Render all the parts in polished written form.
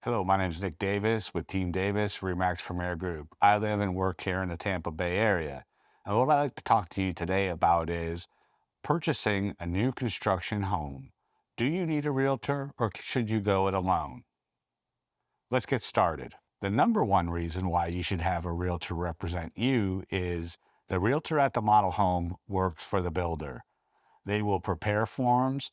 Hello, my name is Nick Davis with Team Davis, Remax Premier Group. I live and work here in the Tampa Bay area. And what I'd like to talk to you today about is purchasing a new construction home. Do you need a realtor or should you go it alone? Let's get started. The number one reason why you should have a realtor represent you is the realtor at the model home works for the builder. They will prepare forms.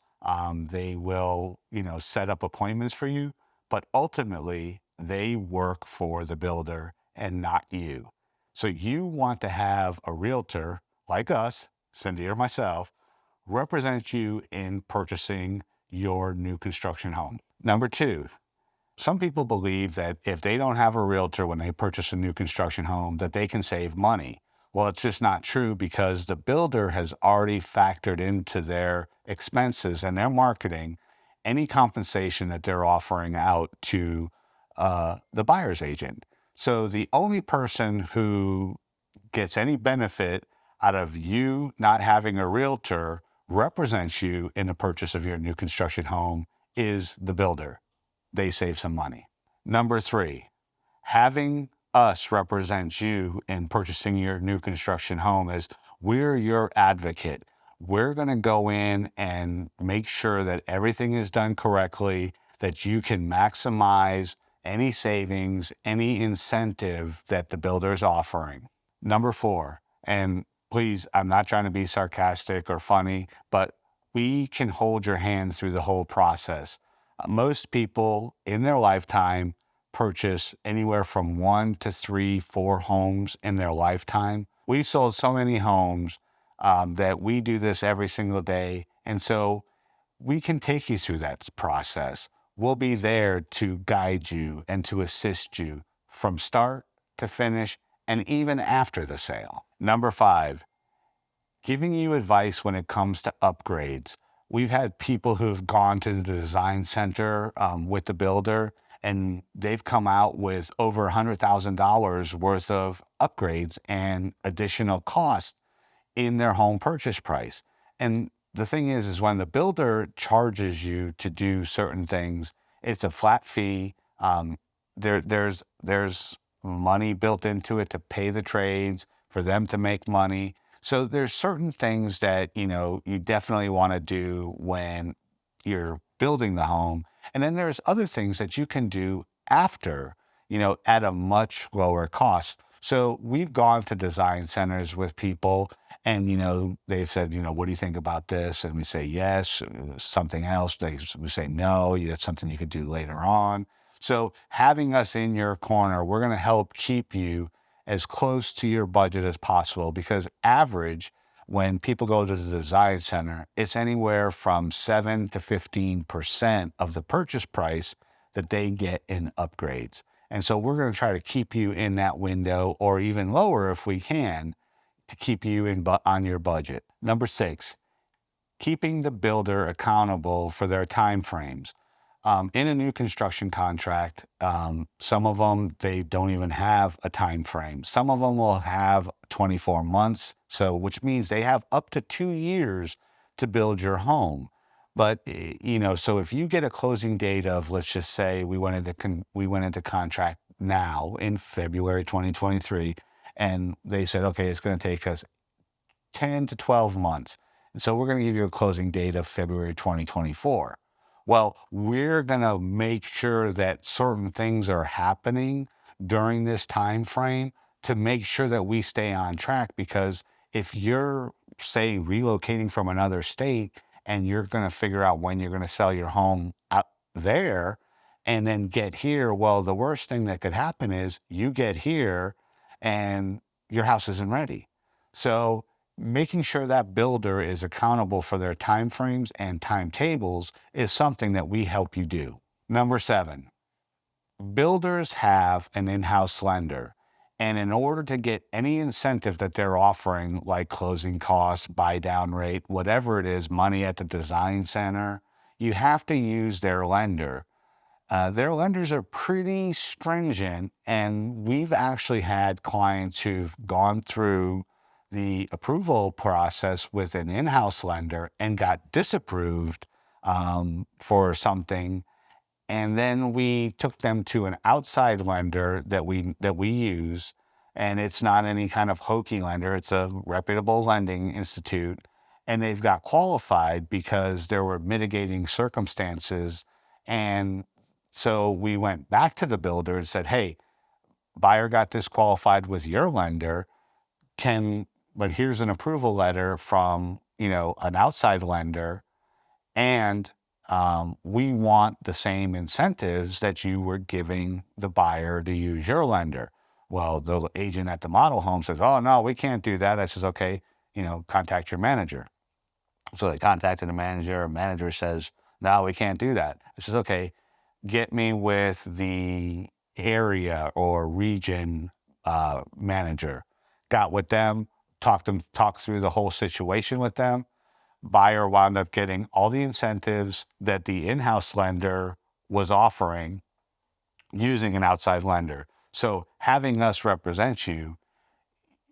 They will, set up appointments for you, but ultimately they work for the builder and not you. So you want to have a realtor like us, Cindy or myself, represent you in purchasing your new construction home. Number two, some people believe that if they don't have a realtor when they purchase a new construction home, that they can save money. Well, it's just not true because the builder has already factored into their expenses and their marketing any compensation that they're offering out to the buyer's agent. So the only person who gets any benefit out of you not having a realtor represents you in the purchase of your new construction home is the builder. They save some money. Number three, having us represent you in purchasing your new construction home is we're your advocate. We're going to go in and make sure that everything is done correctly, that you can maximize any savings, any incentive that the builder is offering. Number four, and please, I'm not trying to be sarcastic or funny, but we can hold your hand through the whole process. Most people in their lifetime purchase anywhere from 1 to 3, 4 homes in their lifetime. We've sold so many homes that we do this every single day. And so we can take you through that process. We'll be there to guide you and to assist you from start to finish and even after the sale. Number five, giving you advice when it comes to upgrades. We've had people who've gone to the design center with the builder and they've come out with over $100,000 worth of upgrades and additional costs in their home purchase price. And the thing is when the builder charges you to do certain things, it's a flat fee. There's money built into it to pay the trades for them to make money. So there's certain things that, you definitely want to do when you're building the home. And then there's other things that you can do after, at a much lower cost. So we've gone to design centers with people and, they've said, what do you think about this? And we say, yes, something else. We say, no, that's something you could do later on. So having us in your corner, we're going to help keep you as close to your budget as possible because average, when people go to the design center, it's anywhere from 7 to 15% of the purchase price that they get in upgrades. And so we're going to try to keep you in that window or even lower if we can to keep you on your budget. Number six, keeping the builder accountable for their time frames. In a new construction contract, some of them, they don't even have a time frame. Some of them will have 24 months, which means they have up to 2 years to build your home. But, so if you get a closing date of, let's just say we went into contract now in February 2023, and they said, okay, it's going to take us 10 to 12 months. And so we're going to give you a closing date of February 2024. Well, we're going to make sure that certain things are happening during this time frame to make sure that we stay on track. Because if you're, say, relocating from another state and you're going to figure out when you're going to sell your home out there and then get here, well, the worst thing that could happen is you get here and your house isn't ready. So making sure that builder is accountable for their timeframes and timetables is something that we help you do. Number seven, builders have an in-house lender. And in order to get any incentive that they're offering, like closing costs, buy down rate, whatever it is, money at the design center, you have to use their lender. Their lenders are pretty stringent, and we've actually had clients who've gone through the approval process with an in-house lender and got disapproved for something And then we took them to an outside lender that we use, and it's not any kind of hokey lender. It's a reputable lending institute, and they've got qualified because there were mitigating circumstances. And so we went back to the builder and said, "Hey, buyer got disqualified with your lender. But here's an approval letter from, an outside lender, and we want the same incentives that you were giving the buyer to use your lender." Well, the agent at the model home says, "Oh, no, we can't do that." I says, "Okay, contact your manager." So they contacted the manager. Manager says, "No, we can't do that." I says, "Okay, get me with the area or region manager." Got with them, talked through the whole situation with them. Buyer wound up getting all the incentives that the in-house lender was offering using an outside lender. So having us represent you,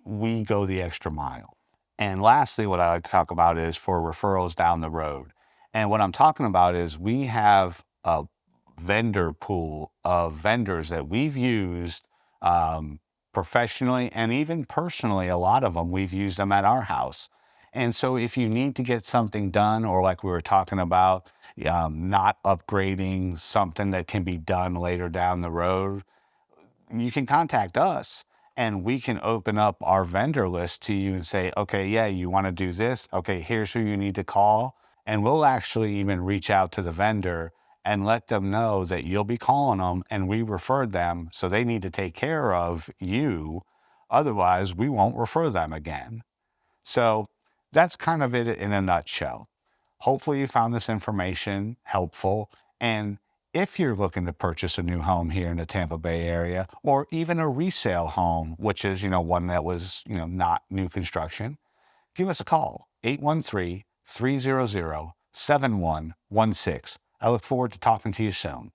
we go the extra mile. And lastly, what I like to talk about is for referrals down the road. And what I'm talking about is we have a vendor pool of vendors that we've used professionally and even personally. A lot of them, we've used them at our house. And so if you need to get something done, or like we were talking about, not upgrading something that can be done later down the road, you can contact us and we can open up our vendor list to you and say, "Okay, yeah, you want to do this? Okay, here's who you need to call." And we'll actually even reach out to the vendor and let them know that you'll be calling them and we referred them. So they need to take care of you. Otherwise, we won't refer them again. So that's kind of it in a nutshell. Hopefully, you found this information helpful. And if you're looking to purchase a new home here in the Tampa Bay area, or even a resale home, which is, one that was, not new construction, give us a call, 813-300-7116. I look forward to talking to you soon.